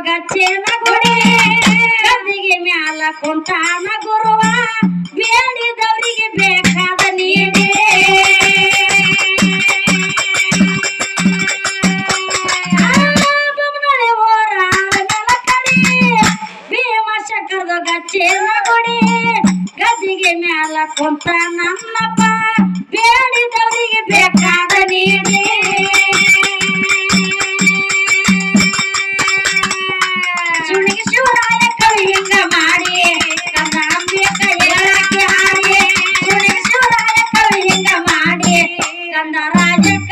ಗಚ್ಚೇನ ಗುಡಿ ಗದ್ದಿಗೆ ಮ್ಯಾಲ ಕುಂತಾನ ಗುರುವ ಬೇಡಿದವರಿಗೆ ಬೇಕಾದ ನೀಡಿ ಭೀಮಶಂಕರದ ಗಚ್ಚೇನ ಗುಡಿ ಗದ್ದಿಗೆ ಮ್ಯಾಲ ಕುಂತ ನನ್ನಪ್ಪ ಬೇಡಿದವರಿಗೆ ಬೇಕಾದ ನೀಡಿ ಶಿವನಿಗೆ ಶಿವರಾಯ ಕವಿ ಹಿಂಗ ಮಾಡಿ ನನ್ನ ಅಂಬಿಕ ಹೇಳಕ್ಕೆ ಹಾಡಿ ಶಿವನಿಗೆ ಶಿವರಾಯ ಕವಿ ಹಿಂಗ ಮಾಡಿ ನನ್ನ ರಾಜಕ್ಕ